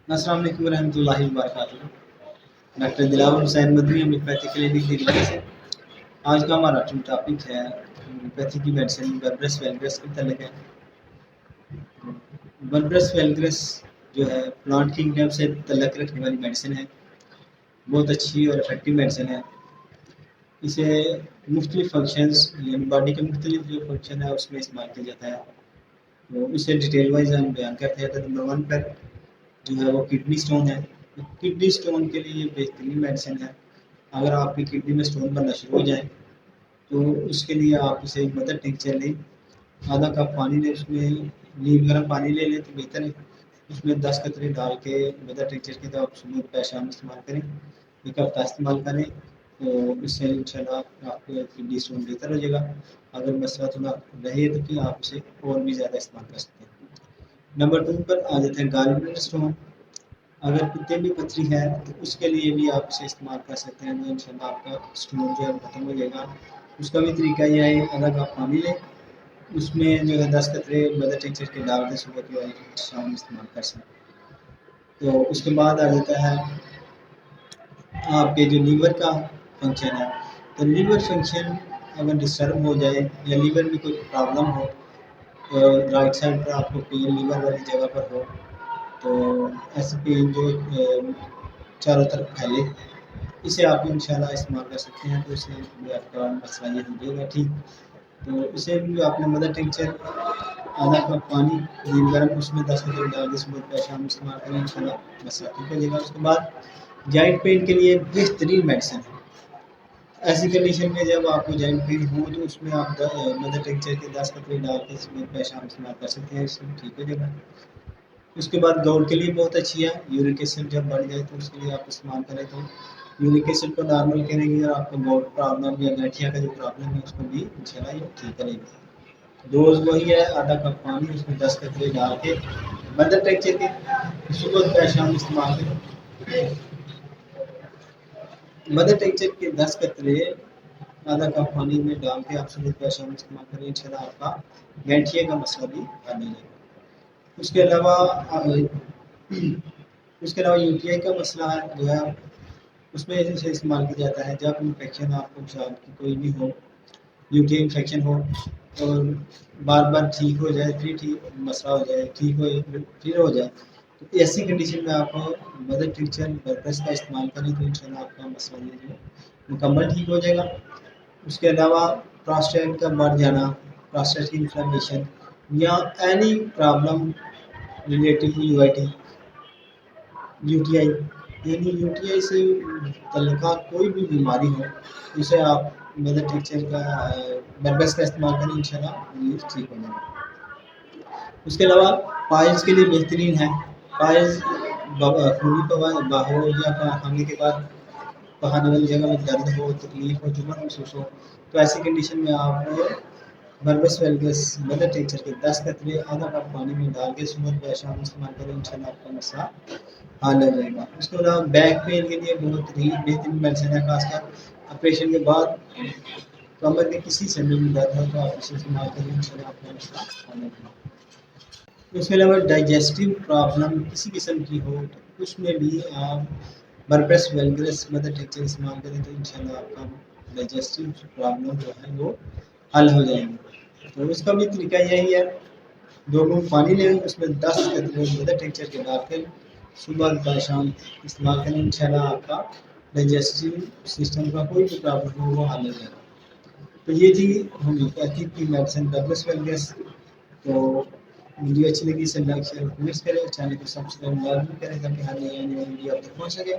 अस्सलाम वालेकुम रहमतुल्लाहि व बरकातुहू। Doctor Dilawar Hussain Madani homeopathy clinic Delhi से। आज का हमारा टॉपिक है होम्योपैथी की मेडिसिन बर्बरस वैलगरिस के तलक है। बर्बरस वैलगरिस जो है प्लांट किंगडम से तलक रखने वाली मेडिसिन है, बहुत अच्छी और इफेक्टिव मेडिसिन है। इसे मुख्तलिफ फंक्शंस यानी बॉडी के मुख्तलिफ जो फंक्शन है उसमें इस्तेमाल किया जाता है, तो इसे डिटेल वाइज हम बयान करते हैं। तो नंबर 1 पर जो है वो किडनी स्टोन है। किडनी स्टोन के लिए बेहतरीन मेडिसिन है। अगर आपकी किडनी में स्टोन बनना शुरू हो जाए तो उसके लिए आप इसे मदर टिंचर लें, आधा कप पानी लें, उसमें नीम गर्म पानी ले लें तो बेहतर है। उसमें 10 कतरे डाल के मदर टिंचर की तो आप सुबह शाम इस्तेमाल करें, एक हफ्ता इस्तेमाल करें तो इससे इंशाल्लाह आपके किडनी स्टोन बेहतर हो जाएगा। अगर मसला थोड़ा रहे तो फिर आप इसे और भी ज़्यादा इस्तेमाल कर सकते हैं। नंबर 2 पर आ जाते हैं गॉलब्लैडर स्टोन। अगर कुत्ते में पथरी है तो उसके लिए भी आप इसे इस्तेमाल कर सकते हैं, तो इंशाल्लाह आपका स्टोन जो है खत्म हो जाएगा। उसका भी तरीका यह है, अलग आप पानी लें, उसमें जो है 10 कतरे मदर टिंचर के डाल के सुबह के शाम इस्तेमाल कर सकते हैं। तो उसके बाद आ जाता है आपके जो लीवर का फंक्शन है। तो लीवर फंक्शन अगर डिस्टर्ब हो जाए या लीवर में कोई प्रॉब्लम हो, तो राइट साइड पर आपको पेन लीवर वाली जगह पर हो, तो ऐसे पेन जो चारों तरफ फैले, इसे आप इंशाल्लाह इस्तेमाल कर सकते हैं, तो इससे भी आपका मसला ये हो जाएगा ठीक। तो इसे भी आपने मदर टिंचर आधा कप पानी नीम गर्म उसमें 10 कतरे डाल के सुबह शाम इस्तेमाल करें, इंशाल्लाह मसला ठीक हो जाएगा। उसके बाद जॉइंट पेन के लिए बेहतरीन मेडिसिन है। ऐसी कंडीशन में जब आपको जॉइंट पेन हो तो उसमें आप मदर टिंचर के 10 कतरे डाल के सुबह शाम इस्तेमाल कर सकते हैं, इससे ठीक हो जाएगा। उसके बाद गोल्ड के लिए बहुत अच्छी है। यूरिक एसिड जब बढ़ जाए तो उसके लिए आप इस्तेमाल करें, तो यूरिक एसिड को नॉर्मल करेंगे और आपको गोल्ड प्रॉब्लम या गठिया का जो प्रॉब्लम है उसको भी इंशाल्लाह ये ठीक करेगी। डोज वही है, आधा कप पानी उसमें 10 कतरे डाल के मदर टेक्चर के सुबह शाम इस्तेमाल करें। मदर टेक्चर के 10 कतरे आधा कप पानी में डाल के आप सुबह शाम इस्तेमाल करें, इंशाल्लाह आपका गठिया का मसला भी हल हो जाएगा। उसके अलावा यूटीआई का मसला है जो है, उसमें इसे इस्तेमाल किया जाता है जब इन्फेक्शन आपको शायद की कोई भी हो, यूटीआई इन्फेक्शन हो और बार बार ठीक हो जाए फिर ठीक मसला हो जाए, ठीक हो फिर हो जाए, तो ऐसी कंडीशन में आप मदर टिंचर बर्बरस का इस्तेमाल करें तो इंशाल्लाह आपका मसला ये जो मुकम्मल ठीक हो जाएगा। उसके अलावा प्रोस्टेट का बढ़ जाना, प्रोस्टेट की इन्फ्लेमेशन या any problem related to UIT, UTI, यानी यूटीआई से तल्लुका कोई भी बीमारी हो, उसे आप मदर टिंचर का बर्बरस का इस्तेमाल करें, इंशाल्लाह ये ठीक हो जाएगा। उसके अलावा पाइल्स के लिए बेहतरीन है। पाइल्स खूनी हो या खाने के बाद खाने वाली जगह में दर्द हो, तकलीफ हो, जुमन महसूस हो, तो ऐसी कंडीशन में आप बर्बरस वैलगरिस मदर टिंचर के 10 कतरे आधा कप पानी में डाल के सुबह शाम इस्तेमाल करें, इंशाल्लाह आपका मसला हल हो जाएगा। उसके अलावा बैक पेन के लिए बहुत ही बेहतरीन मेडिसिन है, खासकर ऑपरेशन के बाद कमर के किसी समय में दर्द हो तो आप इसे इस्तेमाल करें, इंशाल्लाह आपका मसला हल हो जाएगा। उसके अलावा डाइजेस्टिव प्रॉब्लम किसी किस्म की हो तो उसमें भी आप बर्बरस वैलगरिस मदर टिंचर इस्तेमाल करें, तो इंशाल्लाह आपका डाइजेस्टिव प्रॉब्लम जो है वो हल हो जाएंगे। तो उसका भी तरीका यही है, 2 घूंट पानी लें, उसमें 10 कतरे मदर टिंचर के डाल कर सुबह शाम इस्तेमाल करें, इंशाल्लाह आपका डाइजेस्टिव सिस्टम का कोई भी प्रॉब्लम हो वो हल हो जाएगा। तो ये थी होम्योपैथी की मेडिसिन बर्बरस वैलगरिस। तो वीडियो अच्छी लगी इसे लाइक शेयर कमेंट्स करें, चैनल को सब्सक्राइब लाजमी करें ताकि हर नई आने वाली वीडियो आप तक पहुँच सके।